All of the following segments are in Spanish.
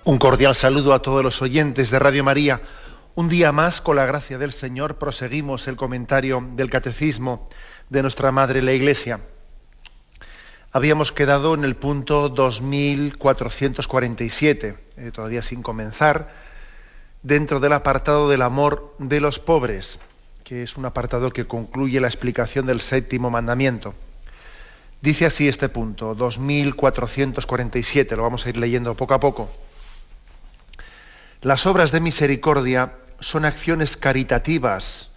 Un cordial saludo a todos los oyentes de Radio María. Un día más, con la gracia del Señor, proseguimos el comentario del Catecismo de nuestra Madre la Iglesia. Habíamos quedado en el punto 2447, todavía sin comenzar, dentro del apartado del amor de los pobres, que es un apartado que concluye la explicación del séptimo mandamiento. Dice así este punto, 2447, lo vamos a ir leyendo poco a poco. Las obras de misericordia son acciones caritativas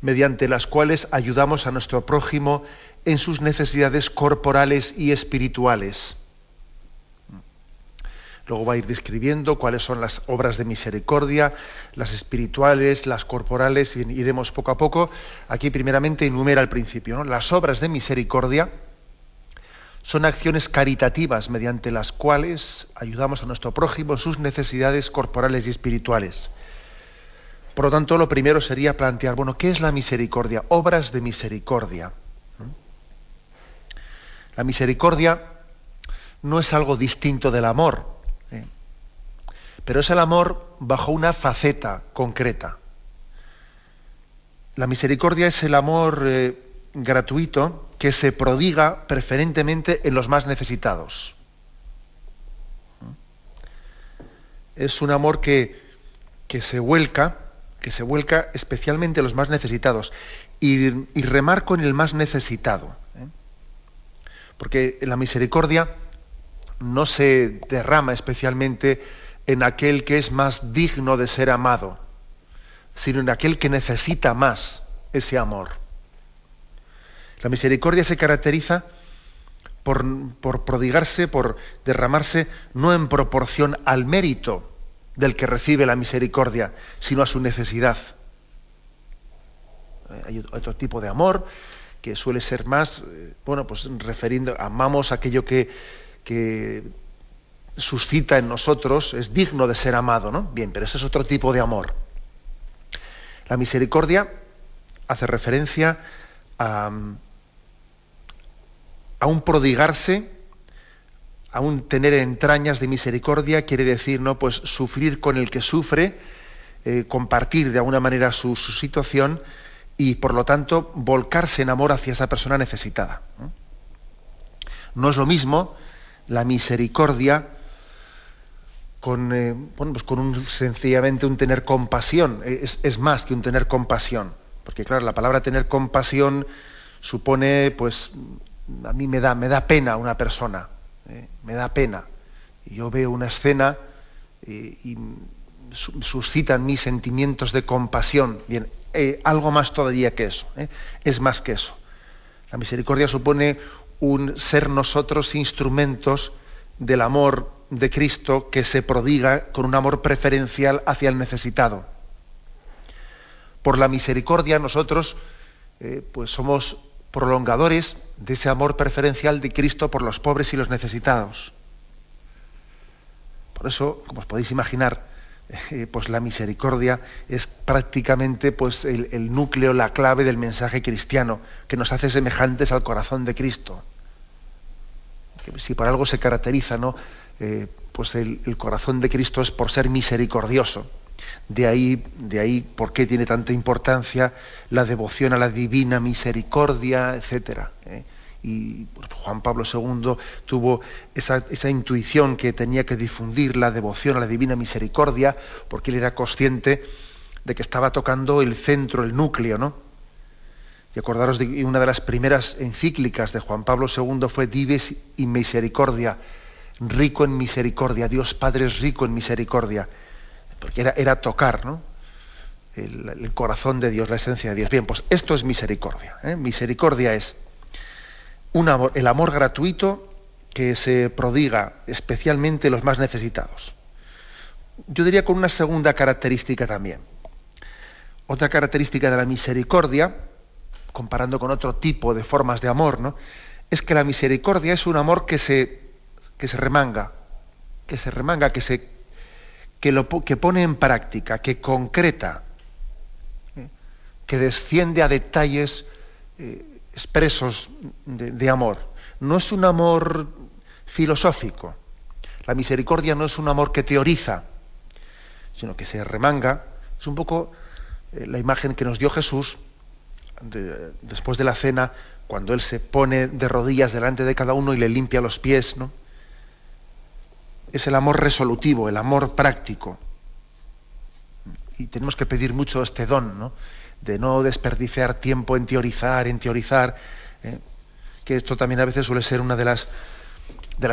mediante las cuales ayudamos a nuestro prójimo en sus necesidades corporales y espirituales. Luego va a ir describiendo cuáles son las obras de misericordia, las espirituales, las corporales, y iremos poco a poco. Aquí primeramente enumera al principio, ¿no? Las obras de misericordia son acciones caritativas mediante las cuales ayudamos a nuestro prójimo en sus necesidades corporales y espirituales. Por lo tanto, lo primero sería plantear, bueno, ¿qué es la misericordia? Obras de misericordia. La misericordia no es algo distinto del amor, pero es el amor bajo una faceta concreta. La misericordia es el amor gratuito que se prodiga preferentemente en los más necesitados. Es un amor que se vuelca especialmente en los más necesitados. Y remarco en el más necesitado. Porque la misericordia no se derrama especialmente en aquel que es más digno de ser amado, sino en aquel que necesita más ese amor. La misericordia se caracteriza por prodigarse, por derramarse, no en proporción al mérito del que recibe la misericordia, sino a su necesidad. Hay otro tipo de amor que suele ser más, amamos aquello que suscita en nosotros, es digno de ser amado, ¿no? Bien, pero ese es otro tipo de amor. La misericordia hace referencia a un prodigarse, a un tener entrañas de misericordia, quiere decir, ¿no?, pues sufrir con el que sufre, compartir de alguna manera su situación y, por lo tanto, volcarse en amor hacia esa persona necesitada. No es lo mismo la misericordia con sencillamente un tener compasión. Es más que un tener compasión, porque claro, la palabra tener compasión supone, pues, a mí me da pena una persona, me da pena. Yo veo una escena y suscitan mis sentimientos de compasión. Bien, algo más todavía que eso, es más que eso. La misericordia supone un ser nosotros instrumentos del amor de Cristo que se prodiga con un amor preferencial hacia el necesitado. Por la misericordia nosotros pues somos prolongadores de ese amor preferencial de Cristo por los pobres y los necesitados. Por eso, como os podéis imaginar, pues la misericordia es prácticamente, pues, el núcleo, la clave del mensaje cristiano, que nos hace semejantes al corazón de Cristo. Que si por algo se caracteriza, ¿no?, pues el corazón de Cristo es por ser misericordioso. De ahí por qué tiene tanta importancia la devoción a la divina misericordia, etcétera. Y Juan Pablo II tuvo esa intuición que tenía que difundir la devoción a la divina misericordia, porque él era consciente de que estaba tocando el centro, el núcleo, ¿no? Y acordaros de una de las primeras encíclicas de Juan Pablo II fue Dives in Misericordia, rico en misericordia, Dios Padre es rico en misericordia, porque era tocar, ¿no?, el corazón de Dios, la esencia de Dios. Bien, pues esto es misericordia. Misericordia es el amor gratuito que se prodiga especialmente en los más necesitados. Yo diría con una segunda característica también. Otra característica de la misericordia, comparando con otro tipo de formas de amor, ¿no?, es que la misericordia es un amor que se remanga, que pone en práctica, que concreta, que desciende a detalles expresos de amor. No es un amor filosófico. La misericordia no es un amor que teoriza, sino que se remanga. Es un poco la imagen que nos dio Jesús después de la cena, cuando Él se pone de rodillas delante de cada uno y le limpia los pies, ¿no? Es el amor resolutivo, el amor práctico. Y tenemos que pedir mucho este don, ¿no? De no desperdiciar tiempo en teorizar, que esto también a veces suele ser una de las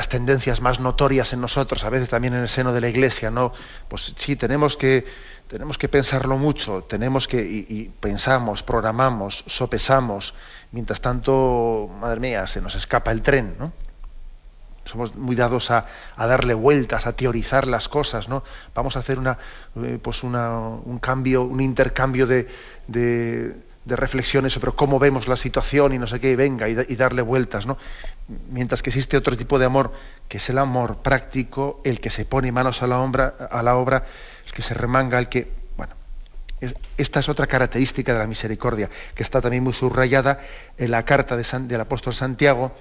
tendencias más notorias en nosotros, a veces también en el seno de la Iglesia, ¿no? Pues sí, tenemos que pensarlo mucho, y pensamos, programamos, sopesamos, mientras tanto, madre mía, se nos escapa el tren, ¿no? Somos muy dados a darle vueltas, a teorizar las cosas, ¿no? Vamos a hacer un intercambio de reflexiones sobre cómo vemos la situación y no sé qué, venga, y darle vueltas, ¿no? Mientras que existe otro tipo de amor, que es el amor práctico, el que se pone manos a la obra, el que se remanga, esta es otra característica de la misericordia, que está también muy subrayada en la carta del apóstol Santiago,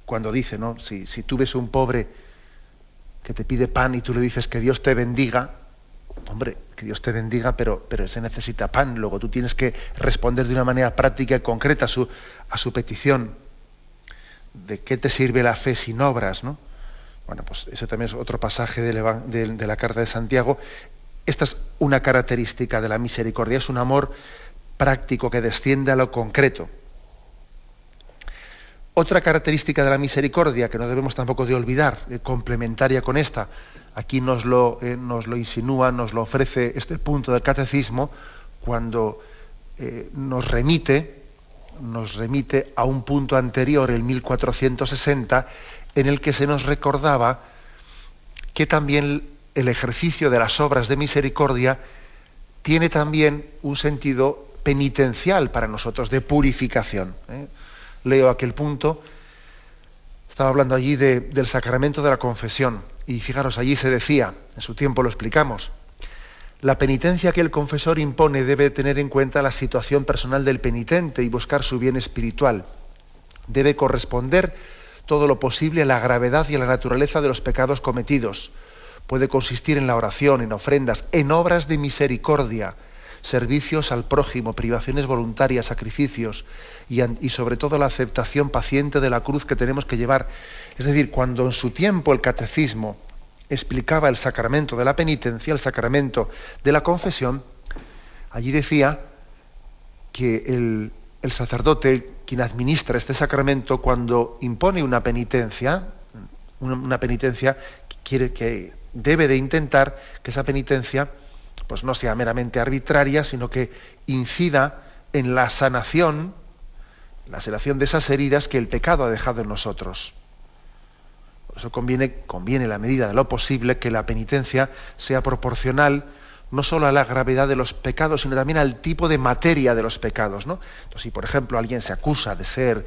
cuando dice, ¿no? Si tú ves un pobre que te pide pan y tú le dices que Dios te bendiga, hombre, que Dios te bendiga, pero se necesita pan. Luego tú tienes que responder de una manera práctica y concreta a su petición. ¿De qué te sirve la fe sin obras, no? Bueno, pues ese también es otro pasaje de la carta de Santiago. Esta es una característica de la misericordia, es un amor práctico que desciende a lo concreto. Otra característica de la misericordia que no debemos tampoco de olvidar, complementaria con esta, aquí nos lo insinúa, nos lo ofrece este punto del catecismo, cuando nos remite a un punto anterior, el 1460, en el que se nos recordaba que también el ejercicio de las obras de misericordia tiene también un sentido penitencial para nosotros, de purificación. Leo aquel punto, estaba hablando allí del sacramento de la confesión, y fijaros, allí se decía, en su tiempo lo explicamos, la penitencia que el confesor impone debe tener en cuenta la situación personal del penitente y buscar su bien espiritual. Debe corresponder todo lo posible a la gravedad y a la naturaleza de los pecados cometidos. Puede consistir en la oración, en ofrendas, en obras de misericordia, servicios al prójimo, privaciones voluntarias, sacrificios y sobre todo la aceptación paciente de la cruz que tenemos que llevar. Es decir, cuando en su tiempo el catecismo explicaba el sacramento de la penitencia, el sacramento de la confesión, allí decía que el sacerdote, quien administra este sacramento, cuando impone una penitencia que debe de intentar que esa penitencia pues no sea meramente arbitraria, sino que incida en la sanación de esas heridas que el pecado ha dejado en nosotros. Por eso conviene en la medida de lo posible que la penitencia sea proporcional no solo a la gravedad de los pecados, sino también al tipo de materia de los pecados, ¿no? Entonces, si por ejemplo alguien se acusa de ser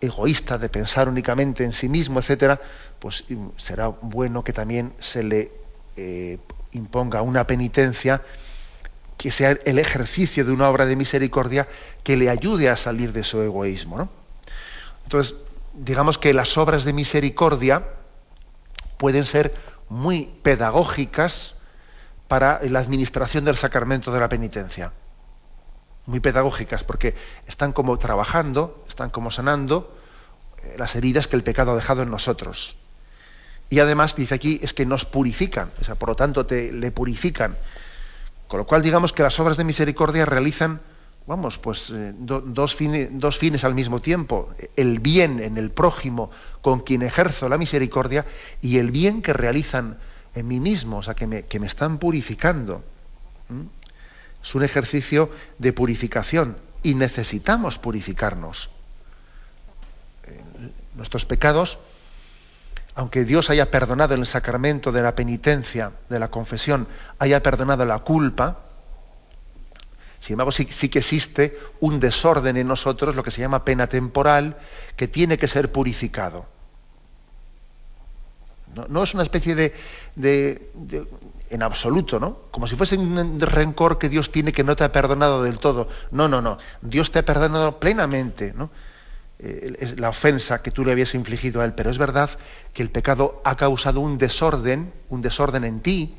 egoísta, de pensar únicamente en sí mismo, etcétera, pues será bueno que también se le imponga una penitencia que sea el ejercicio de una obra de misericordia que le ayude a salir de su egoísmo, ¿no? Entonces, digamos que las obras de misericordia pueden ser muy pedagógicas para la administración del sacramento de la penitencia. Muy pedagógicas, porque están como trabajando, están como sanando las heridas que el pecado ha dejado en nosotros. Y además, dice aquí, es que nos purifican, o sea, por lo tanto le purifican. Con lo cual, digamos que las obras de misericordia realizan, dos fines al mismo tiempo. El bien en el prójimo con quien ejerzo la misericordia y el bien que realizan en mí mismo, o sea, que me están purificando. Es un ejercicio de purificación y necesitamos purificarnos. Nuestros pecados, aunque Dios haya perdonado en el sacramento de la penitencia, de la confesión, haya perdonado la culpa, sin embargo sí que existe un desorden en nosotros, lo que se llama pena temporal, que tiene que ser purificado. No es una especie de en absoluto, ¿no? Como si fuese un rencor que Dios tiene que no te ha perdonado del todo. No. Dios te ha perdonado plenamente, ¿no? es la ofensa que tú le habías infligido a él, pero es verdad que el pecado ha causado un desorden en ti,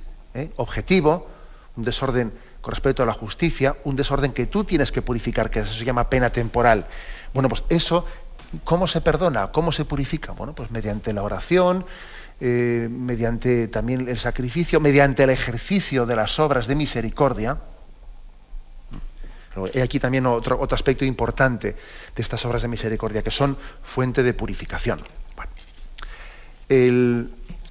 objetivo, un desorden con respecto a la justicia, un desorden que tú tienes que purificar, que eso se llama pena temporal. Bueno, pues eso, ¿cómo se perdona? ¿Cómo se purifica? Bueno, pues mediante la oración, mediante también el sacrificio, mediante el ejercicio de las obras de misericordia. He aquí también otro aspecto importante de estas obras de misericordia, que son fuente de purificación. Bueno,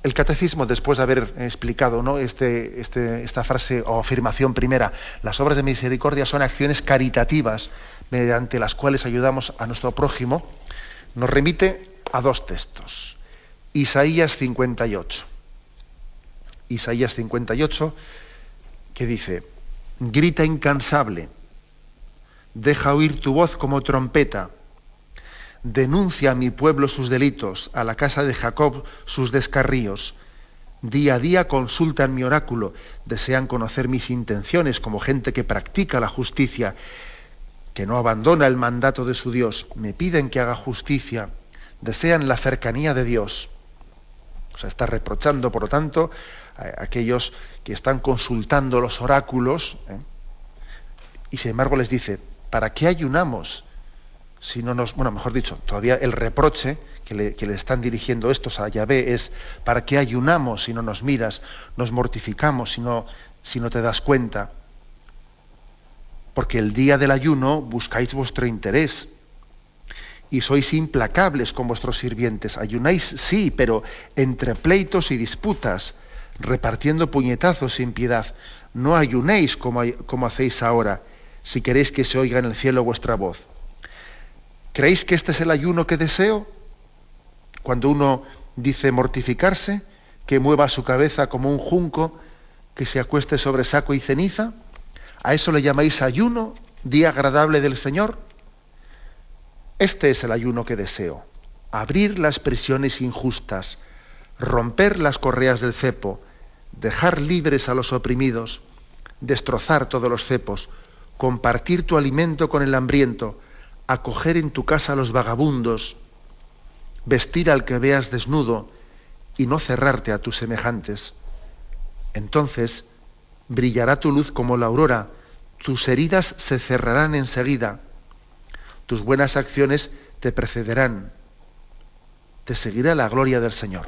el catecismo, después de haber explicado, ¿no?, esta frase o afirmación primera, las obras de misericordia son acciones caritativas mediante las cuales ayudamos a nuestro prójimo, nos remite a dos textos. Isaías 58. Isaías 58, que dice: grita incansable, deja oír tu voz como trompeta, denuncia a mi pueblo sus delitos, a la casa de Jacob sus descarríos. Día a día consultan mi oráculo, desean conocer mis intenciones como gente que practica la justicia, que no abandona el mandato de su Dios. Me piden que haga justicia, desean la cercanía de Dios. O sea, está reprochando, por lo tanto, a aquellos que están consultando los oráculos, y sin embargo les dice: ¿para qué ayunamos? Si no nos, bueno, mejor dicho, todavía el reproche que le están dirigiendo estos a Yahvé es: ¿para qué ayunamos si no nos miras? Nos mortificamos si no te das cuenta. Porque el día del ayuno buscáis vuestro interés y sois implacables con vuestros sirvientes. Ayunáis, sí, pero entre pleitos y disputas, repartiendo puñetazos sin piedad. No ayunéis como hacéis ahora, si queréis que se oiga en el cielo vuestra voz. ¿Creéis que este es el ayuno que deseo? Cuando uno dice mortificarse, que mueva su cabeza como un junco, que se acueste sobre saco y ceniza. ¿A eso le llamáis ayuno, día agradable del Señor? Este es el ayuno que deseo: abrir las prisiones injustas, romper las correas del cepo, dejar libres a los oprimidos, destrozar todos los cepos, compartir tu alimento con el hambriento, acoger en tu casa a los vagabundos, vestir al que veas desnudo y no cerrarte a tus semejantes. Entonces brillará tu luz como la aurora, tus heridas se cerrarán enseguida, tus buenas acciones te precederán, te seguirá la gloria del Señor.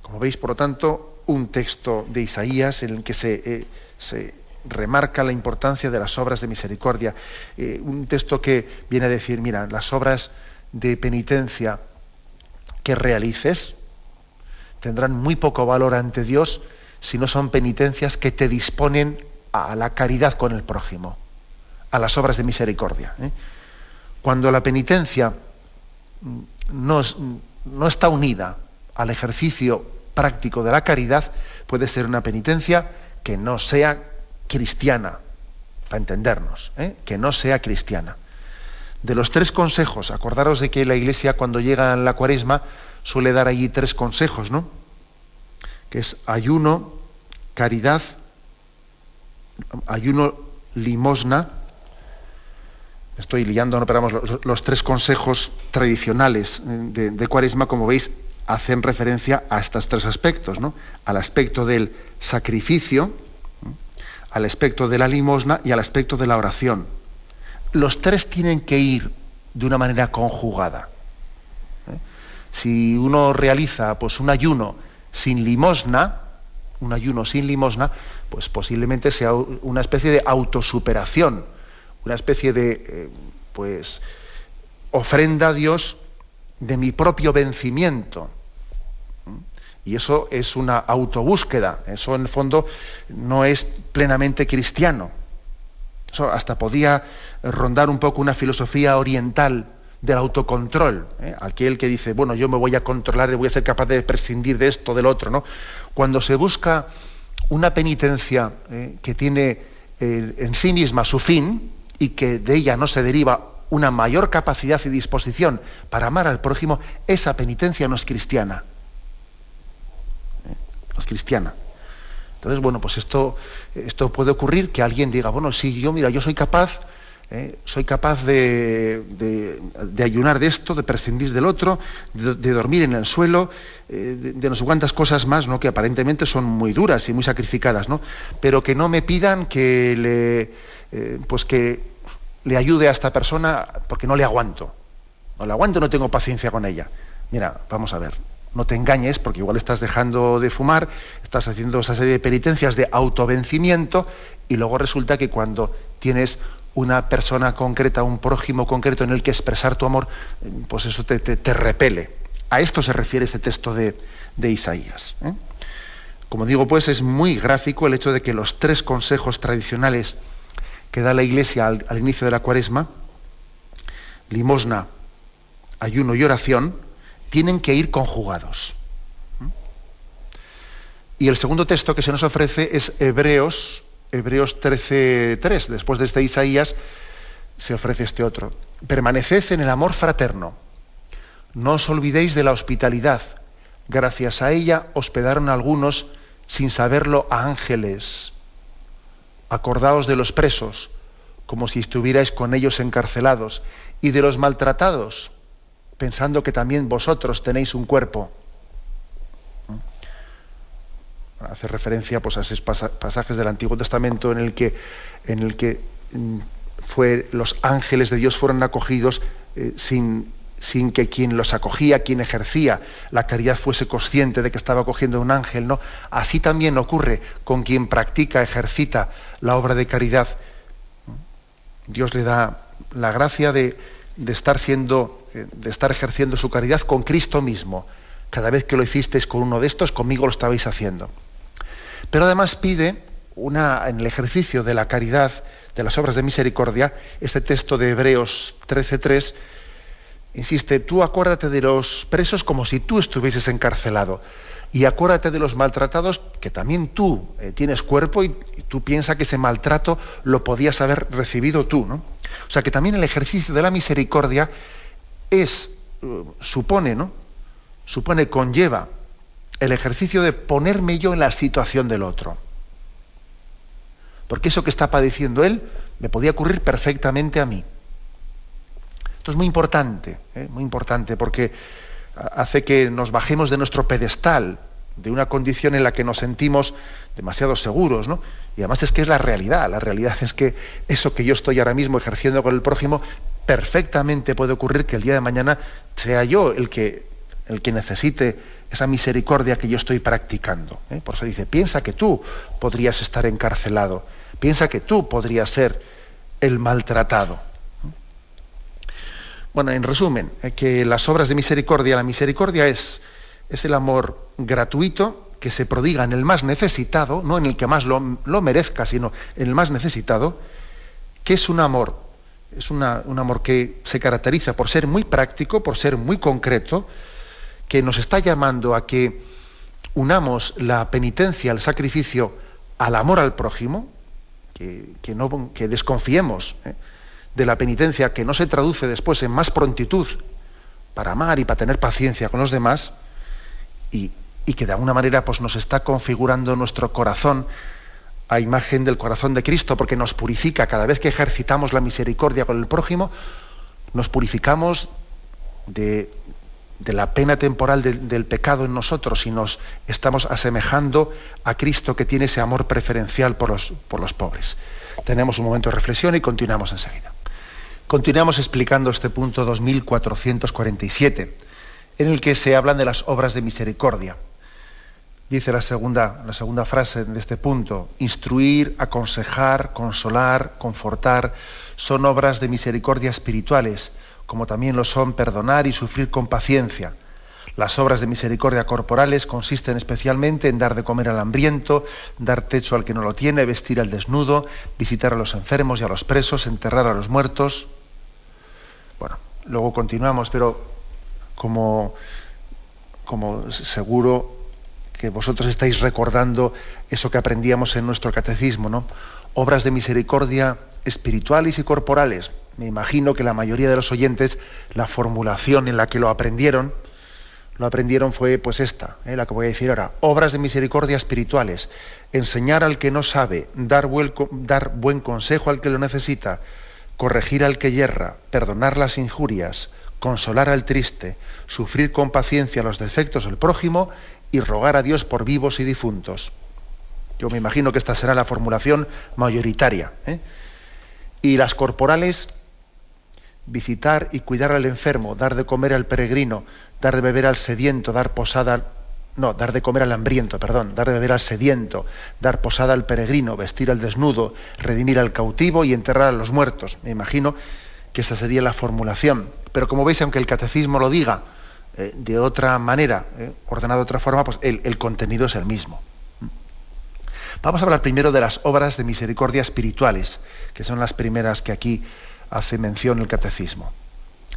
Como veis, por lo tanto, un texto de Isaías en el que se remarca la importancia de las obras de misericordia. Un texto que viene a decir: mira, las obras de penitencia que realices tendrán muy poco valor ante Dios si no son penitencias que te disponen a la caridad con el prójimo, a las obras de misericordia. Cuando la penitencia no está unida al ejercicio práctico de la caridad, puede ser una penitencia que no sea cristiana, para entendernos, que no sea cristiana. De los 3 consejos, acordaros de que la Iglesia, cuando llega a la Cuaresma, suele dar allí 3 consejos, ¿no? Que es ayuno, caridad, ayuno, limosna. Estoy liando, no, pero vamos, los 3 consejos tradicionales de Cuaresma, como veis, hacen referencia a estos 3 aspectos, ¿no? Al aspecto del sacrificio, al aspecto de la limosna y al aspecto de la oración. Los 3 tienen que ir de una manera conjugada. Si uno realiza pues un ayuno sin limosna, pues posiblemente sea una especie de autosuperación, una especie de pues ofrenda a Dios de mi propio vencimiento. Y eso es una autobúsqueda, eso en el fondo no es plenamente cristiano. Eso hasta podía rondar un poco una filosofía oriental del autocontrol, aquel que dice: bueno, yo me voy a controlar y voy a ser capaz de prescindir de esto, del otro, ¿no? Cuando se busca una penitencia que tiene en sí misma su fin y que de ella no se deriva una mayor capacidad y disposición para amar al prójimo, esa penitencia no es cristiana. No es cristiana. Entonces, bueno, pues esto puede ocurrir, que alguien diga: bueno, sí, yo soy capaz soy capaz de ayunar de esto, de prescindir del otro, de dormir en el suelo, de no sé cuántas cosas más, ¿no?, que aparentemente son muy duras y muy sacrificadas, ¿no?, pero que no me pidan que le ayude a esta persona porque no le aguanto. No le aguanto, no tengo paciencia con ella. Mira, vamos a ver, no te engañes, porque igual estás dejando de fumar, estás haciendo esa serie de penitencias de autovencimiento, y luego resulta que cuando tienes una persona concreta, un prójimo concreto en el que expresar tu amor, pues eso te repele. A esto se refiere este texto de Isaías. Como digo, pues es muy gráfico el hecho de que los 3 consejos tradicionales que da la Iglesia al inicio de la Cuaresma, limosna, ayuno y oración, tienen que ir conjugados. Y el segundo texto que se nos ofrece es Hebreos 13:3. Después de este Isaías se ofrece este otro. Permaneced en el amor fraterno. No os olvidéis de la hospitalidad. Gracias a ella hospedaron algunos, sin saberlo, a ángeles. Acordaos de los presos, como si estuvierais con ellos encarcelados, y de los maltratados, pensando que también vosotros tenéis un cuerpo. Hace referencia, pues, a esos pasajes del Antiguo Testamento en el que los ángeles de Dios fueron acogidos sin que quien los acogía, quien ejercía la caridad, fuese consciente de que estaba acogiendo un ángel, ¿no? Así también ocurre con quien practica, ejercita la obra de caridad. Dios le da la gracia de estar ejerciendo su caridad con Cristo mismo. Cada vez que lo hicisteis con uno de estos, conmigo lo estabais haciendo. Pero además pide en el ejercicio de la caridad, de las obras de misericordia, este texto de Hebreos 13:3, insiste: tú acuérdate de los presos como si tú estuvieses encarcelado, y acuérdate de los maltratados, que también tú tienes cuerpo y tú piensas que ese maltrato lo podías haber recibido tú, ¿no? O sea que también el ejercicio de la misericordia conlleva el ejercicio de ponerme yo en la situación del otro. Porque eso que está padeciendo él me podía ocurrir perfectamente a mí. Esto es muy importante porque hace que nos bajemos de nuestro pedestal, de una condición en la que nos sentimos demasiado seguros, ¿no? Y además es que es la realidad es que eso que yo estoy ahora mismo ejerciendo con el prójimo, perfectamente puede ocurrir que el día de mañana sea yo el que necesite esa misericordia que yo estoy practicando. Por eso dice: piensa que tú podrías estar encarcelado, piensa que tú podrías ser el maltratado. Bueno, en resumen, que las obras de misericordia, la misericordia es el amor gratuito que se prodiga en el más necesitado, no en el que más lo merezca, sino en el más necesitado, que es un amor que se caracteriza por ser muy práctico, por ser muy concreto, que nos está llamando a que unamos la penitencia, el sacrificio, al amor al prójimo, que desconfiemos de la penitencia, que no se traduce después en más prontitud para amar y para tener paciencia con los demás, y que de alguna manera pues, nos está configurando nuestro corazón a imagen del corazón de Cristo, porque nos purifica. Cada vez que ejercitamos la misericordia con el prójimo, nos purificamos de la pena temporal del pecado en nosotros, y nos estamos asemejando a Cristo, que tiene ese amor preferencial por los pobres. Tenemos un momento de reflexión y continuamos enseguida. Continuamos explicando este punto 2447, en el que se hablan de las obras de misericordia. Dice la segunda frase de este punto: instruir, aconsejar, consolar, confortar, son obras de misericordia espirituales, como también lo son perdonar y sufrir con paciencia. Las obras de misericordia corporales consisten especialmente en dar de comer al hambriento, dar techo al que no lo tiene, vestir al desnudo, visitar a los enfermos y a los presos, enterrar a los muertos. Bueno, luego continuamos, pero como seguro que vosotros estáis recordando eso que aprendíamos en nuestro catecismo, ¿no? Obras de misericordia espirituales y corporales. Me imagino que la mayoría de los oyentes, la formulación en la que lo aprendieron fue pues esta, la que voy a decir ahora: obras de misericordia espirituales, enseñar al que no sabe, dar buen consejo al que lo necesita, corregir al que yerra, perdonar las injurias, consolar al triste, sufrir con paciencia los defectos del prójimo y rogar a Dios por vivos y difuntos. Yo me imagino que esta será la formulación mayoritaria, ¿eh? Y las corporales: visitar y cuidar al enfermo, dar de comer al peregrino, dar de beber al sediento, dar de comer al hambriento, dar de beber al sediento, dar posada al peregrino, vestir al desnudo, redimir al cautivo y enterrar a los muertos. Me imagino que esa sería la formulación. Pero como veis, aunque el catecismo lo diga de otra manera, ordenado de otra forma, pues el contenido es el mismo. Vamos a hablar primero de las obras de misericordia espirituales, que son las primeras que aquí hace mención el catecismo.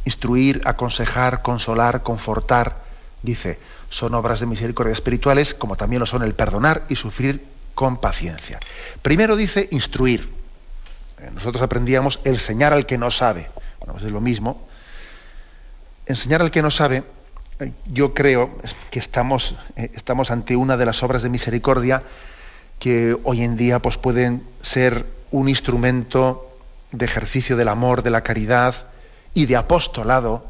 Instruir, aconsejar, consolar, confortar, dice, son obras de misericordia espirituales, como también lo son el perdonar y sufrir con paciencia. Primero dice instruir. Nosotros aprendíamos enseñar al que no sabe. Bueno, pues es lo mismo. Enseñar al que no sabe, yo creo que estamos ante una de las obras de misericordia que hoy en día pues, pueden ser un instrumento de ejercicio del amor, de la caridad y de apostolado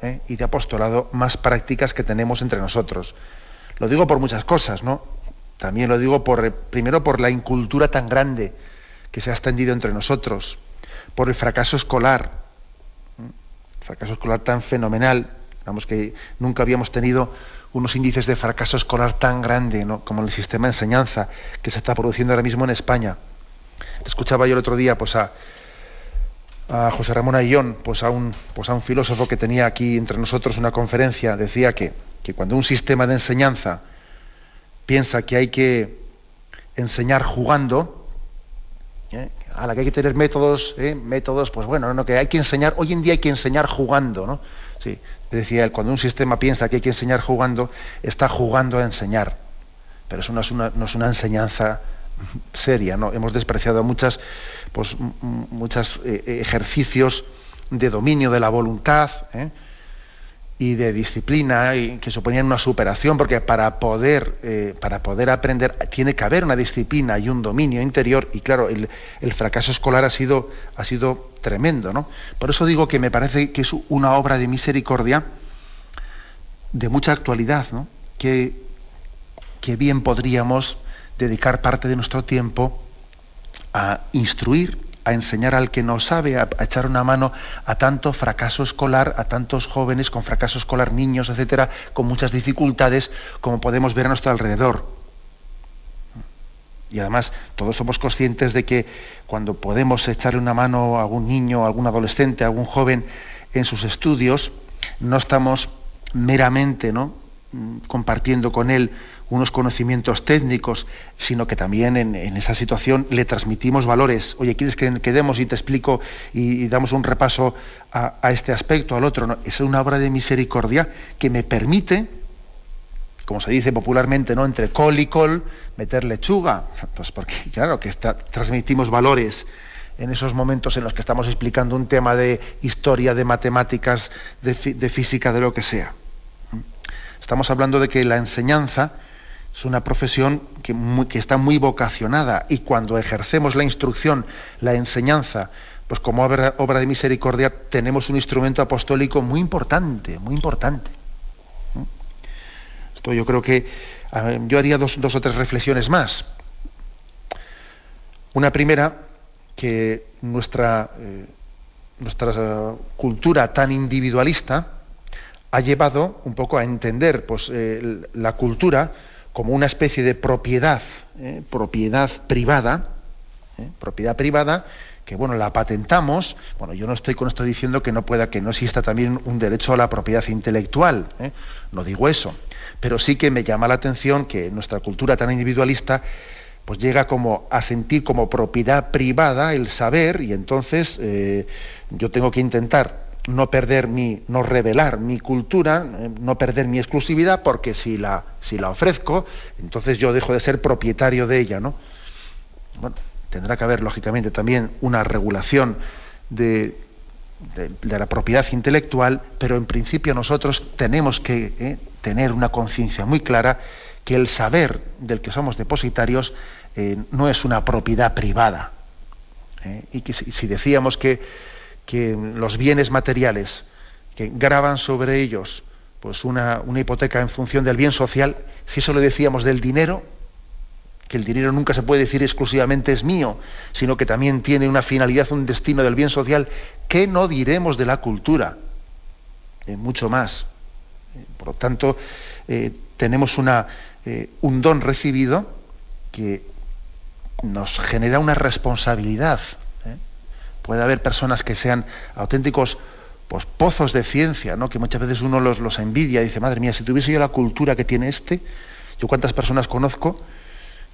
más prácticas que tenemos entre nosotros. Lo digo por muchas cosas, ¿no? También lo digo primero por la incultura tan grande que se ha extendido entre nosotros, por el fracaso escolar tan fenomenal. Vamos, que nunca habíamos tenido unos índices de fracaso escolar tan grande, ¿no?, como el sistema de enseñanza que se está produciendo ahora mismo en España. Escuchaba yo el otro día pues a José Ramón Ayllón, a un filósofo que tenía aquí entre nosotros una conferencia. Decía que cuando un sistema de enseñanza piensa que hay que enseñar jugando, a la que hay que tener métodos, pues bueno, no, que hay que enseñar, hoy en día hay que enseñar jugando, ¿no? Sí, decía él, cuando un sistema piensa que hay que enseñar jugando, está jugando a enseñar. Pero eso no es una enseñanza seria, ¿no? Hemos despreciado muchos ejercicios de dominio de la voluntad, y de disciplina, y que suponían una superación, porque para poder aprender tiene que haber una disciplina y un dominio interior, y claro, el fracaso escolar ha sido tremendo, ¿no? Por eso digo que me parece que es una obra de misericordia de mucha actualidad, ¿no? Que bien podríamos dedicar parte de nuestro tiempo a instruir, a enseñar al que no sabe, a echar una mano a tanto fracaso escolar, a tantos jóvenes con fracaso escolar, niños, etcétera, con muchas dificultades, como podemos ver a nuestro alrededor. Y además, todos somos conscientes de que cuando podemos echarle una mano a algún niño, a algún adolescente, a algún joven en sus estudios, no estamos meramente, ¿no?, compartiendo con él unos conocimientos técnicos, sino que también en esa situación le transmitimos valores. Oye, ¿quieres que quedemos y te explico y damos un repaso a este aspecto, al otro? ¿No? Es una obra de misericordia que me permite, como se dice popularmente, ¿no?, entre col y col, meter lechuga. Pues porque, claro, que transmitimos valores en esos momentos en los que estamos explicando un tema de historia, de matemáticas, de física, de lo que sea. Estamos hablando de que la enseñanza es una profesión que está muy vocacionada, y cuando ejercemos la instrucción, la enseñanza, pues como obra de misericordia, tenemos un instrumento apostólico muy importante, muy importante. Esto yo creo que yo haría dos o tres reflexiones más. Una primera, que nuestra cultura tan individualista ha llevado un poco a entender pues, la cultura como una especie de propiedad privada, que bueno, la patentamos. Bueno, yo no estoy con esto diciendo que no exista también un derecho a la propiedad intelectual, no digo eso, pero sí que me llama la atención que nuestra cultura tan individualista pues llega como a sentir como propiedad privada el saber, y entonces yo tengo que intentar no revelar mi cultura, no perder mi exclusividad, porque si la ofrezco, entonces yo dejo de ser propietario de ella, ¿no? Bueno, tendrá que haber, lógicamente, también una regulación de la propiedad intelectual, pero en principio nosotros tenemos que tener una conciencia muy clara que el saber del que somos depositarios no es una propiedad privada. Y que si decíamos que que los bienes materiales, que graban sobre ellos pues una hipoteca en función del bien social, si eso lo decíamos del dinero, que el dinero nunca se puede decir exclusivamente es mío, sino que también tiene una finalidad, un destino del bien social, ¿qué no diremos de la cultura? Mucho más. Por lo tanto, tenemos un don recibido que nos genera una responsabilidad. Puede haber personas que sean auténticos pues, pozos de ciencia, ¿no? Que muchas veces uno los envidia y dice, madre mía, si tuviese yo la cultura que tiene yo cuántas personas conozco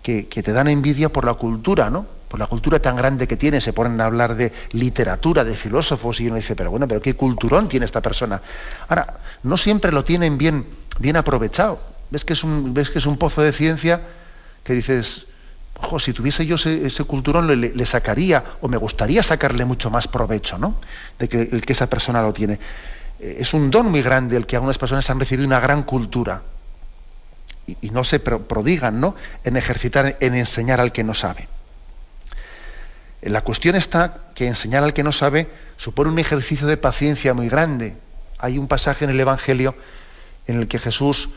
que te dan envidia por la cultura, ¿no? Por la cultura tan grande que tiene, se ponen a hablar de literatura, de filósofos, y uno dice, pero qué culturón tiene esta persona. Ahora, no siempre lo tienen bien aprovechado. ¿Ves que es un pozo de ciencia que dices, ojo, si tuviese yo ese culturón le sacaría, o me gustaría sacarle mucho más provecho, ¿no? De que esa persona lo tiene. Es un don muy grande el que algunas personas han recibido una gran cultura y no se prodigan, ¿no?, en ejercitar, en enseñar al que no sabe. La cuestión está que enseñar al que no sabe supone un ejercicio de paciencia muy grande. Hay un pasaje en el Evangelio en el que Jesús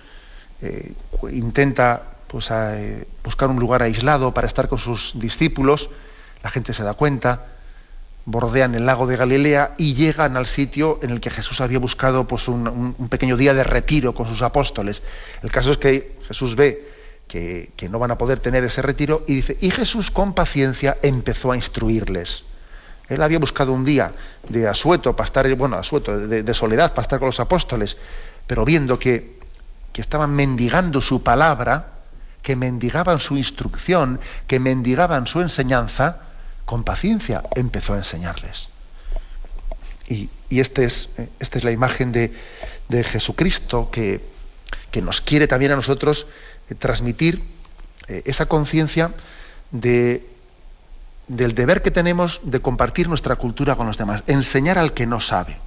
intenta buscar un lugar aislado para estar con sus discípulos. La gente se da cuenta, bordean el lago de Galilea y llegan al sitio en el que Jesús había buscado pues, un pequeño día de retiro con sus apóstoles. El caso es que Jesús ve que no van a poder tener ese retiro y dice, y Jesús con paciencia empezó a instruirles. Él había buscado un día de asueto para estar, de soledad para estar con los apóstoles, pero viendo que estaban mendigando su palabra, que mendigaban su instrucción, que mendigaban su enseñanza, con paciencia empezó a enseñarles. Y esta es la imagen de Jesucristo que nos quiere también a nosotros transmitir esa conciencia del deber que tenemos de compartir nuestra cultura con los demás, enseñar al que no sabe.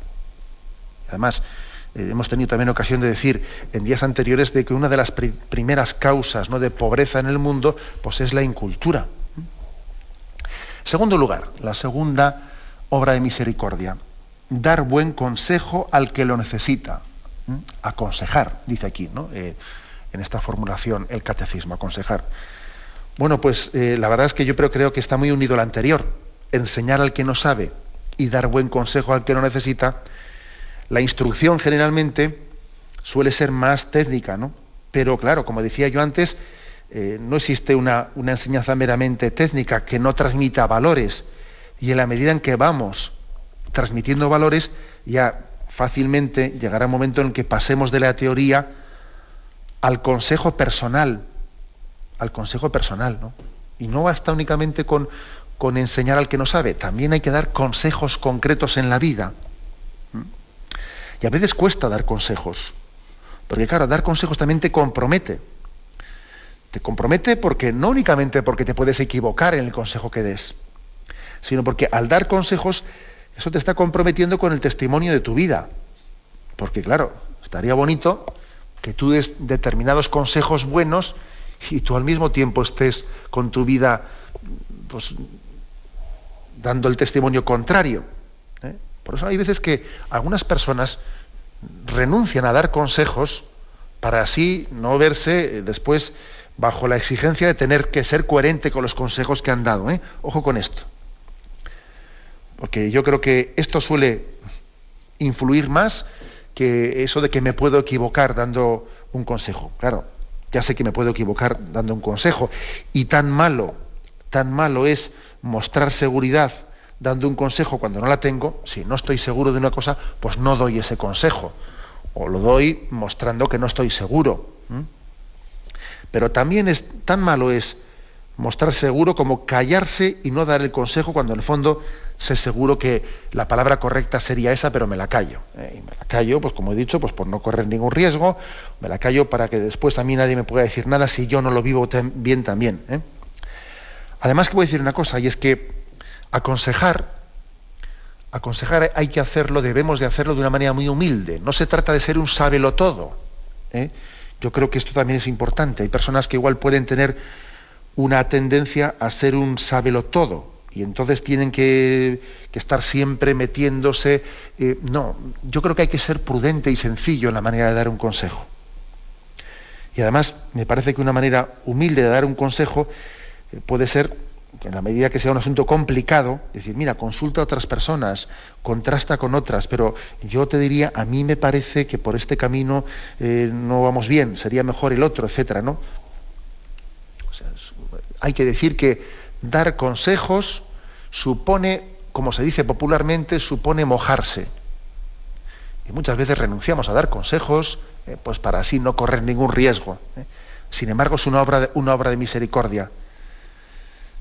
Además, hemos tenido también ocasión de decir en días anteriores de que una de las primeras causas, ¿no?, de pobreza en el mundo pues es la incultura. En segundo lugar, la segunda obra de misericordia, dar buen consejo al que lo necesita. Aconsejar, dice aquí, ¿no?, en esta formulación, el catecismo, aconsejar. Bueno, pues la verdad es que yo creo que está muy unido al anterior, enseñar al que no sabe y dar buen consejo al que lo necesita. La instrucción generalmente suele ser más técnica, ¿no? Pero claro, como decía yo antes, no existe una enseñanza meramente técnica que no transmita valores, y en la medida en que vamos transmitiendo valores, ya fácilmente llegará un momento en que pasemos de la teoría al consejo personal, ¿no? Y no basta únicamente con enseñar al que no sabe, también hay que dar consejos concretos en la vida. Y a veces cuesta dar consejos, porque claro, dar consejos también te compromete. Te compromete porque no únicamente porque te puedes equivocar en el consejo que des, sino porque al dar consejos, eso te está comprometiendo con el testimonio de tu vida. Porque claro, estaría bonito que tú des determinados consejos buenos y tú al mismo tiempo estés con tu vida pues, dando el testimonio contrario. Por eso hay veces que algunas personas renuncian a dar consejos para así no verse después bajo la exigencia de tener que ser coherente con los consejos que han dado. Ojo con esto. Porque yo creo que esto suele influir más que eso de que me puedo equivocar dando un consejo. Claro, ya sé que me puedo equivocar dando un consejo. Y tan malo es mostrar seguridad dando un consejo cuando no la tengo. Si no estoy seguro de una cosa, pues no doy ese consejo. O lo doy mostrando que no estoy seguro. Pero también tan malo es mostrar seguro como callarse y no dar el consejo cuando en el fondo sé seguro que la palabra correcta sería esa, pero me la callo. Y me la callo, pues como he dicho, pues por no correr ningún riesgo, me la callo para que después a mí nadie me pueda decir nada si yo no lo vivo bien también. Además, que voy a decir una cosa, y es que aconsejar hay que hacerlo, debemos de hacerlo de una manera muy humilde. No se trata de ser un sábelotodo. Yo creo que esto también es importante. Hay personas que igual pueden tener una tendencia a ser un sábelotodo y entonces tienen que estar siempre metiéndose. No, yo creo que hay que ser prudente y sencillo en la manera de dar un consejo. Y además me parece que una manera humilde de dar un consejo puede ser, en la medida que sea un asunto complicado, decir, mira, consulta a otras personas, contrasta con otras, pero yo te diría, a mí me parece que por este camino no vamos bien, sería mejor el otro, etcétera, ¿no? O sea, hay que decir que dar consejos supone, como se dice popularmente, supone mojarse. Y muchas veces renunciamos a dar consejos pues para así no correr ningún riesgo. Sin embargo, es una obra de misericordia.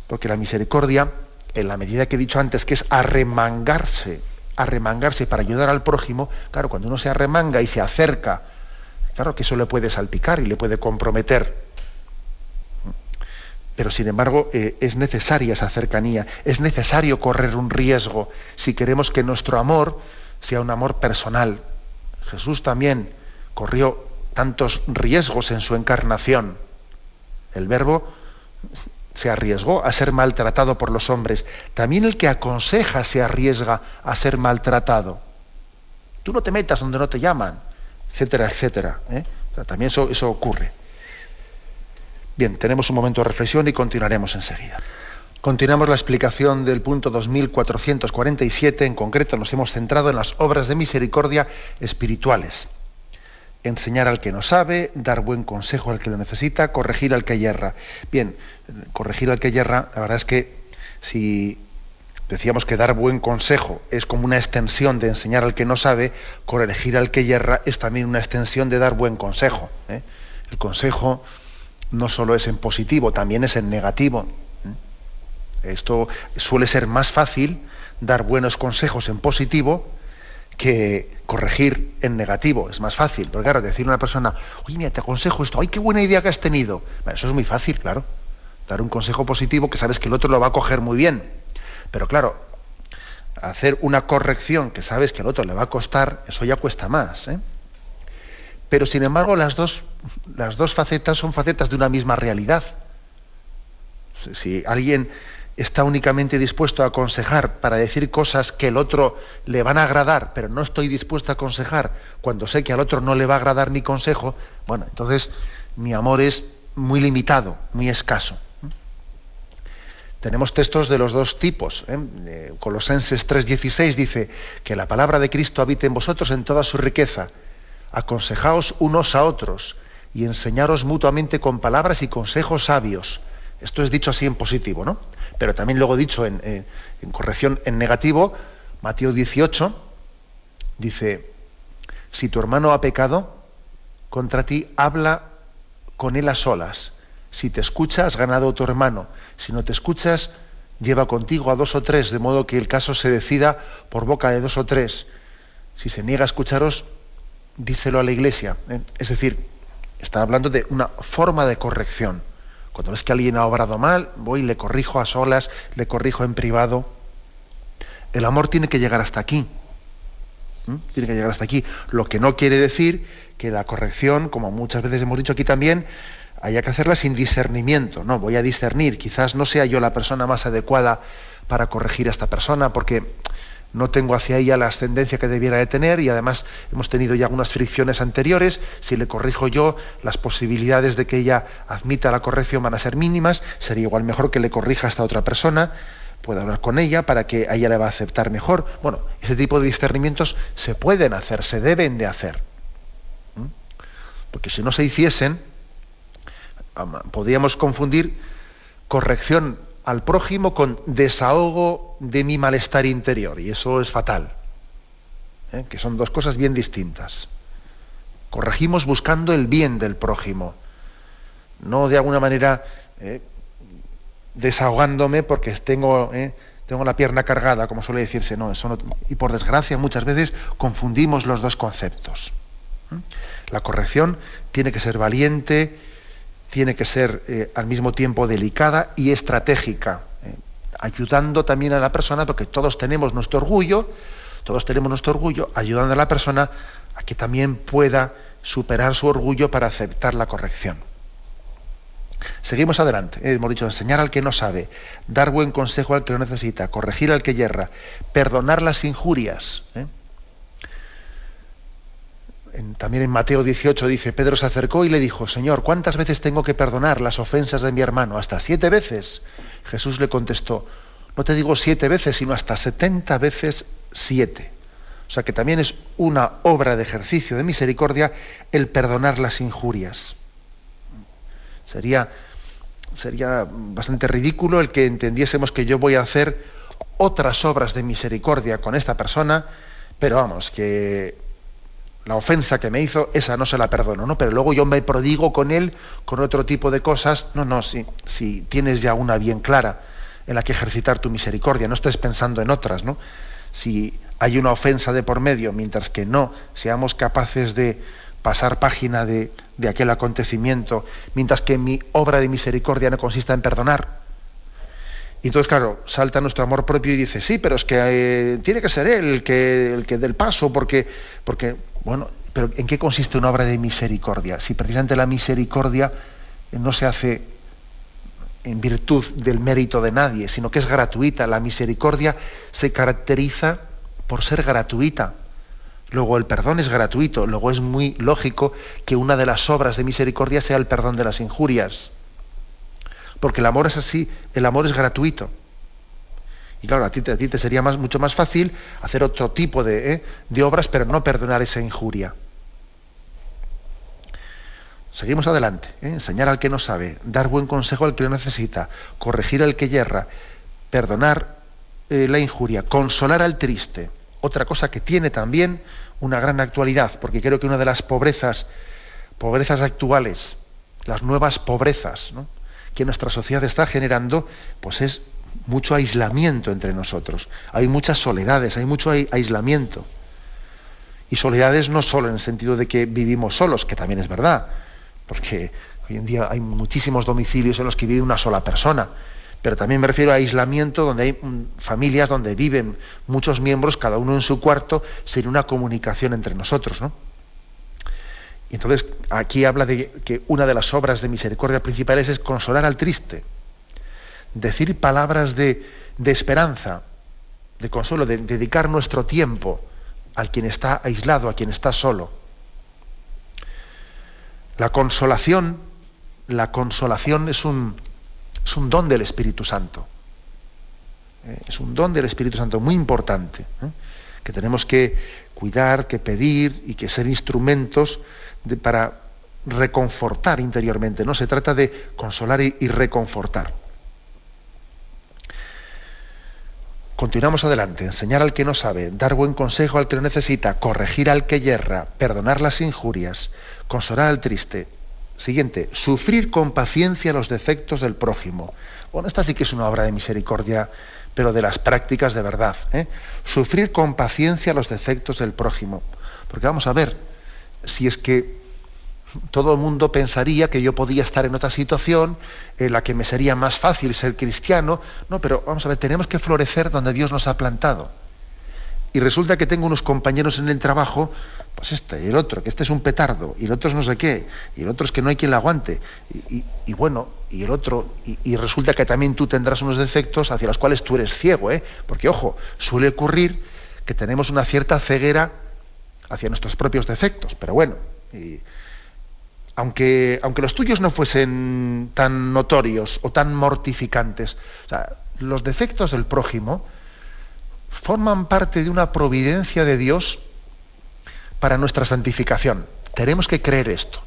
Porque la misericordia, en la medida que he dicho antes, que es arremangarse para ayudar al prójimo, claro, cuando uno se arremanga y se acerca, claro que eso le puede salpicar y le puede comprometer. Pero sin embargo, es necesaria esa cercanía, es necesario correr un riesgo si queremos que nuestro amor sea un amor personal. Jesús también corrió tantos riesgos en su encarnación. El Verbo se arriesgó a ser maltratado por los hombres. También el que aconseja se arriesga a ser maltratado. Tú no te metas donde no te llaman, etcétera, etcétera. Pero también eso ocurre. Bien, tenemos un momento de reflexión y continuaremos enseguida. Continuamos la explicación del punto 2447. En concreto nos hemos centrado en las obras de misericordia espirituales. Enseñar al que no sabe, dar buen consejo al que lo necesita, corregir al que yerra. Bien, corregir al que yerra, la verdad es que si decíamos que dar buen consejo es como una extensión de enseñar al que no sabe, corregir al que yerra es también una extensión de dar buen consejo. El consejo no solo es en positivo, también es en negativo. Esto suele ser más fácil dar buenos consejos en positivo que corregir en negativo. Es más fácil, porque claro, decirle a una persona, oye, mira, te aconsejo esto, ¡ay, qué buena idea que has tenido! Bueno, eso es muy fácil, claro. Dar un consejo positivo que sabes que el otro lo va a coger muy bien. Pero claro, hacer una corrección que sabes que al otro le va a costar, eso ya cuesta más. Pero sin embargo, las dos facetas son facetas de una misma realidad. Si alguien está únicamente dispuesto a aconsejar para decir cosas que el otro le van a agradar, pero no estoy dispuesto a aconsejar cuando sé que al otro no le va a agradar mi consejo, bueno, entonces mi amor es muy limitado, muy escaso. Tenemos textos de los dos tipos. Colosenses 3:16 dice que la palabra de Cristo habite en vosotros en toda su riqueza. Aconsejaos unos a otros y enseñaros mutuamente con palabras y consejos sabios. Esto es dicho así en positivo, ¿no? Pero también luego dicho en corrección en negativo, Mateo 18 dice, si tu hermano ha pecado contra ti, habla con él a solas. Si te escucha, has ganado a tu hermano. Si no te escuchas, lleva contigo a 2 o 3, de modo que el caso se decida por boca de 2 o 3. Si se niega a escucharos, díselo a la iglesia. Es decir, está hablando de una forma de corrección. Cuando ves que alguien ha obrado mal, voy y le corrijo a solas, le corrijo en privado. El amor tiene que llegar hasta aquí. Tiene que llegar hasta aquí. Lo que no quiere decir que la corrección, como muchas veces hemos dicho aquí también, haya que hacerla sin discernimiento. No, voy a discernir. Quizás no sea yo la persona más adecuada para corregir a esta persona, porque no tengo hacia ella la ascendencia que debiera de tener y además hemos tenido ya algunas fricciones anteriores. Si le corrijo yo, las posibilidades de que ella admita la corrección van a ser mínimas. Sería igual mejor que le corrija a esta otra persona, pueda hablar con ella para que a ella le va a aceptar mejor. Bueno, ese tipo de discernimientos se pueden hacer, se deben de hacer. Porque si no se hiciesen, podríamos confundir corrección al prójimo con desahogo de mi malestar interior, y eso es fatal, que son dos cosas bien distintas. Corregimos buscando el bien del prójimo, no de alguna manera desahogándome porque tengo la pierna cargada, como suele decirse. No, eso no, y por desgracia muchas veces confundimos los dos conceptos. La corrección tiene que ser valiente, tiene que ser al mismo tiempo delicada y estratégica, ayudando también a la persona, porque todos tenemos nuestro orgullo, ayudando a la persona a que también pueda superar su orgullo para aceptar la corrección. Seguimos adelante. Hemos dicho enseñar al que no sabe, dar buen consejo al que lo necesita, corregir al que yerra, perdonar las injurias. También en Mateo 18 dice, Pedro se acercó y le dijo, Señor, ¿cuántas veces tengo que perdonar las ofensas de mi hermano? ¿Hasta 7 veces? Jesús le contestó, no te digo 7 veces, sino hasta 70 veces 7. O sea que también es una obra de ejercicio de misericordia el perdonar las injurias. Sería bastante ridículo el que entendiésemos que yo voy a hacer otras obras de misericordia con esta persona, pero vamos, que la ofensa que me hizo, esa no se la perdono, ¿no? Pero luego yo me prodigo con él, con otro tipo de cosas. No, si tienes ya una bien clara en la que ejercitar tu misericordia, no estés pensando en otras, ¿no? Si hay una ofensa de por medio, mientras que no seamos capaces de pasar página de aquel acontecimiento, mientras que mi obra de misericordia no consista en perdonar. Y entonces, claro, salta nuestro amor propio y dice, sí, pero es que tiene que ser él el que dé el paso, porque, bueno, pero ¿en qué consiste una obra de misericordia? Si precisamente la misericordia no se hace en virtud del mérito de nadie, sino que es gratuita. La misericordia se caracteriza por ser gratuita. Luego el perdón es gratuito, luego es muy lógico que una de las obras de misericordia sea el perdón de las injurias. Porque el amor es así, el amor es gratuito. Y claro, a ti te sería mucho más fácil hacer otro tipo de obras, pero no perdonar esa injuria. Seguimos adelante. Enseñar al que no sabe, dar buen consejo al que lo necesita, corregir al que yerra, perdonar la injuria, consolar al triste. Otra cosa que tiene también una gran actualidad, porque creo que una de las pobrezas actuales, las nuevas pobrezas, ¿no?, que nuestra sociedad está generando, pues es mucho aislamiento entre nosotros. Hay muchas soledades, hay mucho aislamiento. Y soledades no solo en el sentido de que vivimos solos, que también es verdad, porque hoy en día hay muchísimos domicilios en los que vive una sola persona, pero también me refiero a aislamiento donde hay familias donde viven muchos miembros, cada uno en su cuarto, sin una comunicación entre nosotros, ¿no? Y entonces aquí habla de que una de las obras de misericordia principales es consolar al triste, decir palabras de esperanza, de consuelo, de dedicar nuestro tiempo al quien está aislado, a quien está solo. La consolación es un don del Espíritu Santo. Es un don del Espíritu Santo muy importante, que tenemos que cuidar, que pedir y que ser instrumentos para reconfortar interiormente. No se trata de consolar y reconfortar. Continuamos adelante. Enseñar al que no sabe, dar buen consejo al que lo necesita, corregir al que yerra, perdonar las injurias, consolar al triste. Siguiente, sufrir con paciencia los defectos del prójimo. Bueno, esta sí que es una obra de misericordia, pero de las prácticas de verdad. Sufrir con paciencia los defectos del prójimo. Porque vamos a ver, si es que todo el mundo pensaría que yo podía estar en otra situación en la que me sería más fácil ser cristiano. No, pero vamos a ver, tenemos que florecer donde Dios nos ha plantado. Y resulta que tengo unos compañeros en el trabajo, pues este y el otro, que este es un petardo, y el otro es no sé qué, y el otro es que no hay quien le aguante, y bueno, y el otro, y resulta que también tú tendrás unos defectos hacia los cuales tú eres ciego, porque ojo, suele ocurrir que tenemos una cierta ceguera hacia nuestros propios defectos, pero bueno, aunque los tuyos no fuesen tan notorios o tan mortificantes, o sea, los defectos del prójimo forman parte de una providencia de Dios para nuestra santificación. Tenemos que creer esto.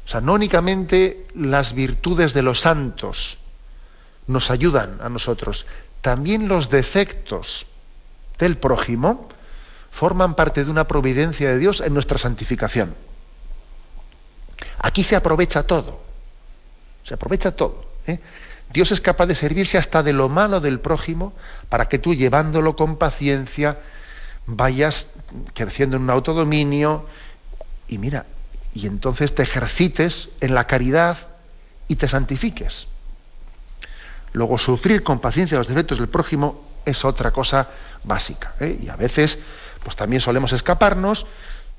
O sea, no únicamente las virtudes de los santos nos ayudan a nosotros, también los defectos del prójimo forman parte de una providencia de Dios en nuestra santificación. Aquí se aprovecha todo. Se aprovecha todo. Dios es capaz de servirse hasta de lo malo del prójimo para que tú, llevándolo con paciencia, vayas creciendo en un autodominio y mira, y entonces te ejercites en la caridad y te santifiques. Luego, sufrir con paciencia los defectos del prójimo es otra cosa básica, Y a veces pues también solemos escaparnos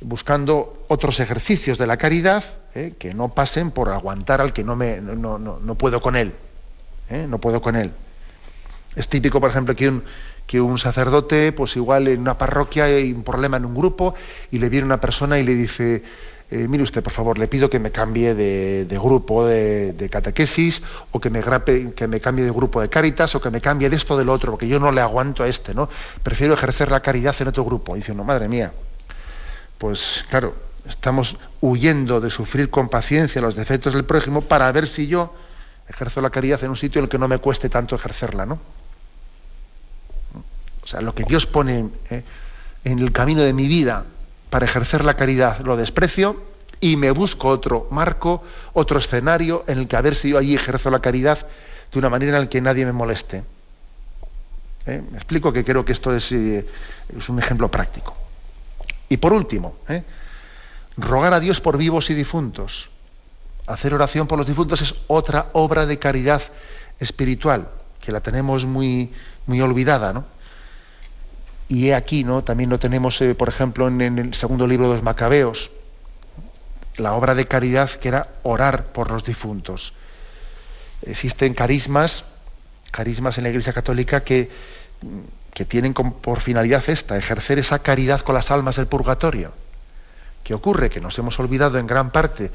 buscando otros ejercicios de la caridad que no pasen por aguantar al que no puedo con él. No puedo con él. Es típico, por ejemplo, que un sacerdote, pues igual en una parroquia hay un problema en un grupo y le viene una persona y le dice: mire usted, por favor, le pido que me cambie de grupo de catequesis, o que me cambie de grupo de Cáritas, o que me cambie de esto o del otro, porque yo no le aguanto a este, ¿no? Prefiero ejercer la caridad en otro grupo. Y dice uno: madre mía, pues claro, estamos huyendo de sufrir con paciencia los defectos del prójimo para ver si yo ejerzo la caridad en un sitio en el que no me cueste tanto ejercerla, ¿no? O sea, lo que Dios pone en el camino de mi vida para ejercer la caridad lo desprecio y me busco otro marco, otro escenario en el que a ver si yo allí ejerzo la caridad de una manera en la que nadie me moleste. Me explico, que creo que esto es un ejemplo práctico. Y por último, rogar a Dios por vivos y difuntos. Hacer oración por los difuntos es otra obra de caridad espiritual, que la tenemos muy, muy olvidada, ¿no? Y aquí, ¿no?, también lo tenemos, por ejemplo, en el segundo libro de los Macabeos, la obra de caridad que era orar por los difuntos. Existen carismas en la Iglesia Católica que tienen por finalidad ejercer esa caridad con las almas del purgatorio. ¿Qué ocurre? Que nos hemos olvidado en gran parte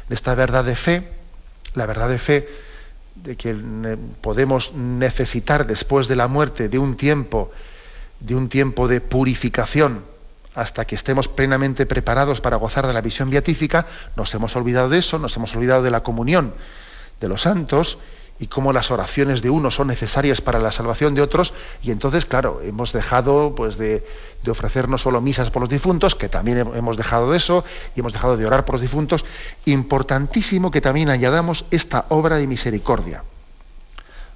de esta verdad de fe, la verdad de fe de que podemos necesitar después de la muerte de un tiempo de purificación hasta que estemos plenamente preparados para gozar de la visión beatífica. Nos hemos olvidado de eso, nos hemos olvidado de la comunión de los santos y cómo las oraciones de unos son necesarias para la salvación de otros, y entonces, claro, hemos dejado pues de ofrecer no solo misas por los difuntos, que también hemos dejado de eso, y hemos dejado de orar por los difuntos. Importantísimo que también añadamos esta obra de misericordia.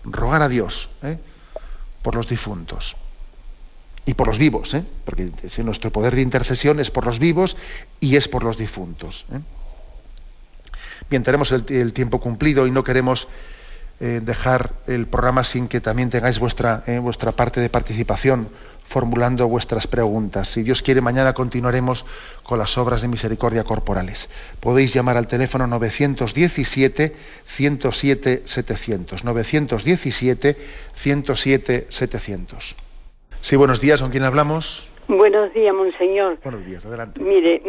Rogar a Dios por los difuntos. Y por los vivos, porque nuestro poder de intercesión es por los vivos y es por los difuntos. Bien, tenemos el tiempo cumplido y no queremos dejar el programa sin que también tengáis vuestra parte de participación, formulando vuestras preguntas. Si Dios quiere, mañana continuaremos con las obras de misericordia corporales. Podéis llamar al teléfono 917-107-700. 917-107-700. Sí, buenos días, ¿con quién hablamos? Buenos días, monseñor. Buenos días, adelante. Mire,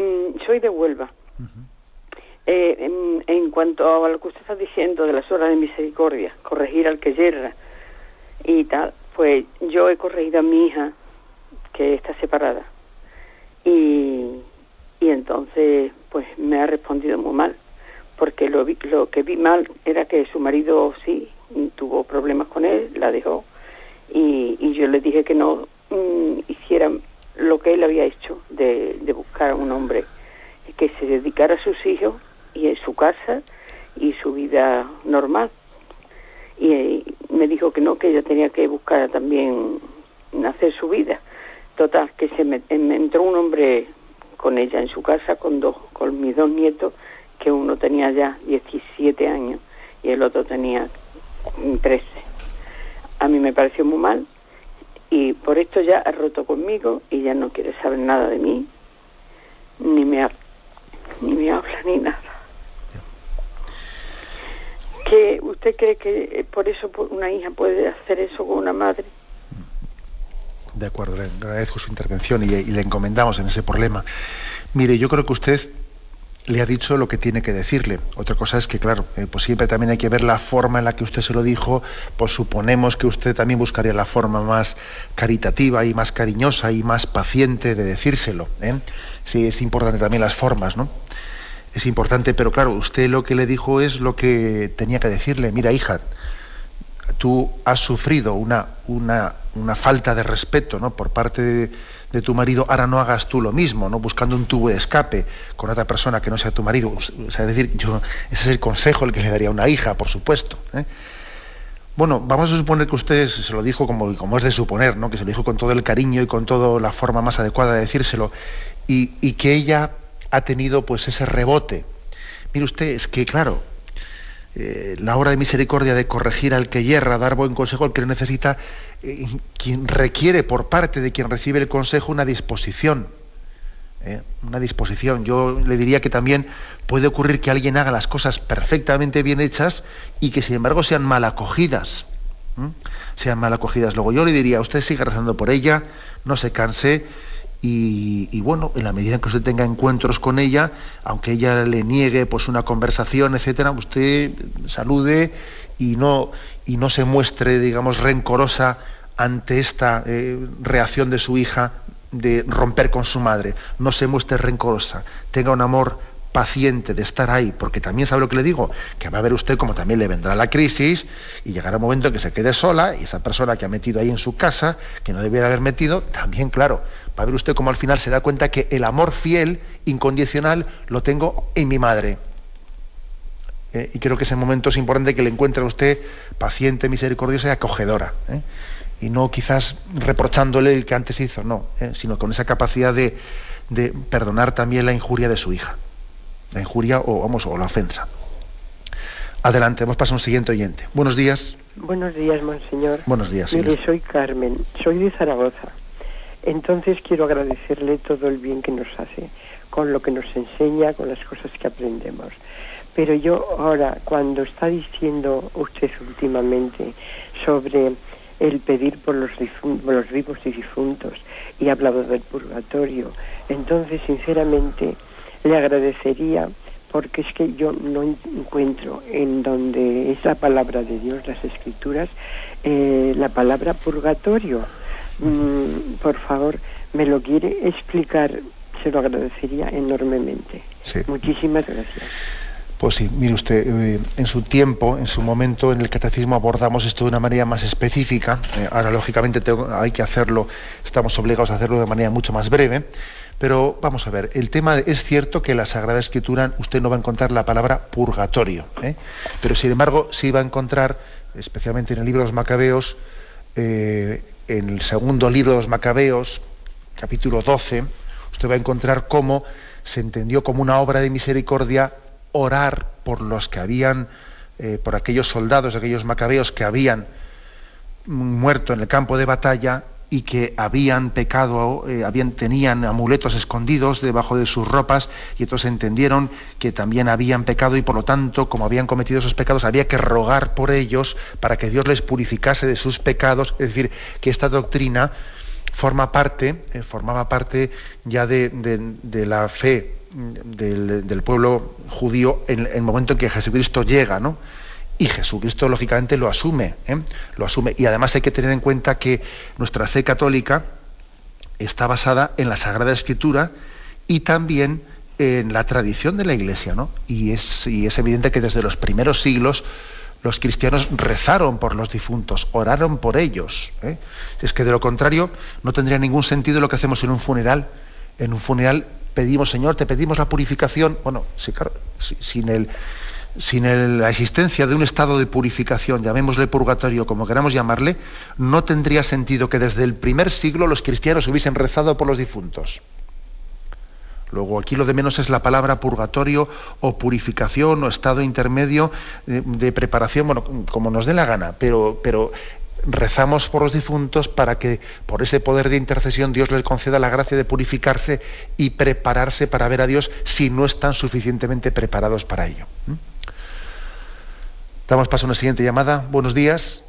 soy de Huelva. En cuanto a lo que usted está diciendo de las obras de misericordia, corregir al que yerra y tal, pues yo he corregido a mi hija, que está separada, y entonces pues me ha respondido muy mal, porque lo que vi mal era que su marido sí tuvo problemas con él, la dejó, y yo le dije que no hiciera lo que él había hecho, de buscar a un hombre que se dedicara a sus hijos y en su casa y su vida normal. Y me dijo que no, que ella tenía que buscar también hacer su vida. Total, que me entró un hombre con ella en su casa con mis dos nietos, que uno tenía ya 17 años y el otro tenía 13. A mí me pareció muy mal, y por esto ya ha roto conmigo y ya no quiere saber nada de mí, ni me habla ni nada. ¿Que usted cree que por eso una hija puede hacer eso con una madre? De acuerdo, le agradezco su intervención y le encomendamos en ese problema. Mire, yo creo que usted le ha dicho lo que tiene que decirle. Otra cosa es que, claro, pues siempre también hay que ver la forma en la que usted se lo dijo. Pues suponemos que usted también buscaría la forma más caritativa y más cariñosa y más paciente de decírselo. Sí, es importante también las formas, ¿no? Es importante, pero claro, usted lo que le dijo es lo que tenía que decirle. Mira, hija, tú has sufrido una falta de respeto, ¿no?, por parte de tu marido. Ahora no hagas tú lo mismo, ¿no?, buscando un tubo de escape con otra persona que no sea tu marido. O sea, es decir, ese es el consejo el que le daría a una hija, por supuesto. Bueno, vamos a suponer que usted se lo dijo como es de suponer, ¿no?, que se lo dijo con todo el cariño y con toda la forma más adecuada de decírselo, y que ella ha tenido pues ese rebote. Mire usted, es que claro, la obra de misericordia de corregir al que yerra, dar buen consejo al que lo necesita, quien requiere por parte de quien recibe el consejo una disposición. una disposición. Yo le diría que también puede ocurrir que alguien haga las cosas perfectamente bien hechas y que sin embargo sean mal acogidas. Sean mal acogidas. Luego yo le diría, usted siga rezando por ella, no se canse y bueno, en la medida en que usted tenga encuentros con ella, aunque ella le niegue pues una conversación, etcétera, usted salude y no se muestre, digamos, rencorosa ante esta reacción de su hija de romper con su madre. No se muestre rencorosa, tenga un amor paciente de estar ahí, porque también sabe lo que le digo, que va a ver usted como también le vendrá la crisis y llegará un momento en que se quede sola y esa persona que ha metido ahí en su casa, que no debiera haber metido, también, claro, va a ver usted como al final se da cuenta que el amor fiel, incondicional, lo tengo en mi madre. Y creo que ese momento es importante que le encuentre a usted paciente, misericordiosa y acogedora. Y no quizás reprochándole el que antes hizo, no, sino con esa capacidad de perdonar también la injuria de su hija. La injuria o la ofensa. Adelante, hemos pasado a un siguiente oyente. Buenos días. Buenos días, monseñor. Buenos días, Mire, señor. soy Carmen, soy de Zaragoza. Entonces quiero agradecerle todo el bien que nos hace, con lo que nos enseña, con las cosas que aprendemos. Pero yo ahora, cuando está diciendo usted últimamente sobre el pedir por los vivos y difuntos, y ha hablado del purgatorio, entonces sinceramente le agradecería, porque es que yo no encuentro en donde es la palabra de Dios, las Escrituras, la palabra purgatorio. Por favor, me lo quiere explicar, se lo agradecería enormemente. Sí. Muchísimas gracias. Pues sí, mire usted, en su tiempo, en su momento, en el catecismo abordamos esto de una manera más específica. Ahora, lógicamente, hay que hacerlo, estamos obligados a hacerlo de manera mucho más breve. Pero vamos a ver, el tema es cierto que en la Sagrada Escritura usted no va a encontrar la palabra purgatorio, pero sin embargo sí va a encontrar, especialmente en el libro de los Macabeos, en el segundo libro de los Macabeos, capítulo 12, usted va a encontrar cómo se entendió como una obra de misericordia orar por los que habían, por aquellos soldados, aquellos macabeos que habían muerto en el campo de batalla y que habían pecado, tenían amuletos escondidos debajo de sus ropas, y entonces entendieron que también habían pecado y por lo tanto, como habían cometido esos pecados, había que rogar por ellos para que Dios les purificase de sus pecados. Es decir, que esta doctrina formaba parte ya de la fe del pueblo judío en el momento en que Jesucristo llega, ¿no? Y Jesucristo, lógicamente, lo asume. Y además hay que tener en cuenta que nuestra fe católica está basada en la Sagrada Escritura y también en la tradición de la Iglesia, ¿no? Y es evidente que desde los primeros siglos los cristianos rezaron por los difuntos, oraron por ellos. Es que de lo contrario no tendría ningún sentido lo que hacemos en un funeral. En un funeral pedimos, Señor, te pedimos la purificación. Bueno, sí, claro, sin la existencia de un estado de purificación, llamémosle purgatorio, como queramos llamarle, no tendría sentido que desde el primer siglo los cristianos hubiesen rezado por los difuntos. Luego aquí lo de menos es la palabra purgatorio o purificación o estado intermedio de preparación, bueno, como nos dé la gana, pero rezamos por los difuntos para que por ese poder de intercesión Dios les conceda la gracia de purificarse y prepararse para ver a Dios si no están suficientemente preparados para ello. Damos paso a una siguiente llamada. Buenos días.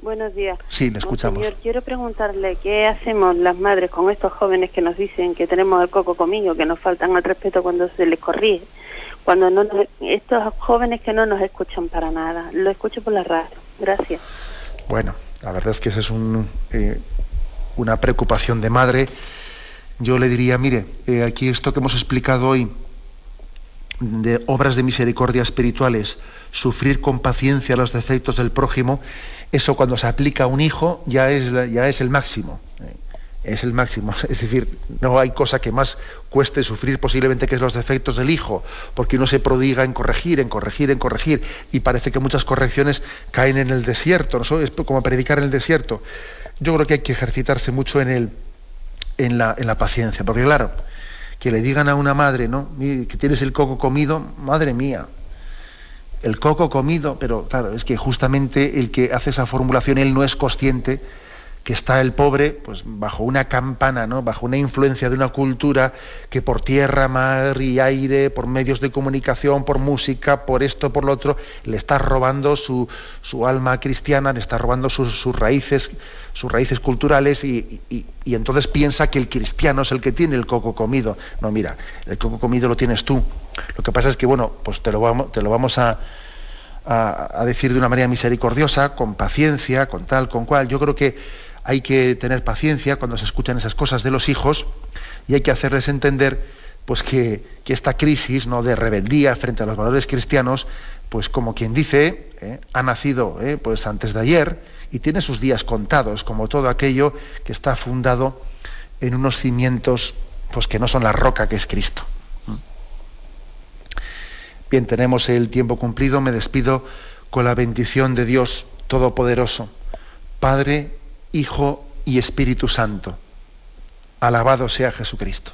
Buenos días. Sí, le escuchamos. Señor, quiero preguntarle qué hacemos las madres con estos jóvenes que nos dicen que tenemos el coco comido, que nos faltan al respeto cuando se les corrige. Estos jóvenes que no nos escuchan para nada. Lo escucho por la radio. Gracias. Bueno, la verdad es que esa es una preocupación de madre. Yo le diría, mire, aquí esto que hemos explicado hoy, de obras de misericordia espirituales, sufrir con paciencia los defectos del prójimo, eso cuando se aplica a un hijo ya es el máximo. Es el máximo. Es decir, no hay cosa que más cueste sufrir posiblemente que es los defectos del hijo, porque uno se prodiga en corregir, y parece que muchas correcciones caen en el desierto, ¿no? Es como predicar en el desierto. Yo creo que hay que ejercitarse mucho en la paciencia, porque claro, que le digan a una madre, ¿no?, que tienes el coco comido, madre mía, el coco comido, pero claro, es que justamente el que hace esa formulación, él no es consciente que está el pobre pues bajo una campana, ¿no? Bajo una influencia de una cultura que por tierra, mar y aire, por medios de comunicación, por música, por esto, por lo otro, le está robando su alma cristiana, le está robando sus raíces culturales y entonces piensa que el cristiano es el que tiene el coco comido. No, mira, el coco comido lo tienes tú. Lo que pasa es que, bueno, pues te lo vamos a decir de una manera misericordiosa, con paciencia, con tal, con cual. Yo creo que hay que tener paciencia cuando se escuchan esas cosas de los hijos y hay que hacerles entender pues que esta crisis, ¿no?, de rebeldía frente a los valores cristianos, pues como quien dice, ha nacido pues antes de ayer y tiene sus días contados, como todo aquello que está fundado en unos cimientos pues que no son la roca que es Cristo. Bien, tenemos el tiempo cumplido. Me despido con la bendición de Dios Todopoderoso, Padre, Hijo y Espíritu Santo. Alabado sea Jesucristo.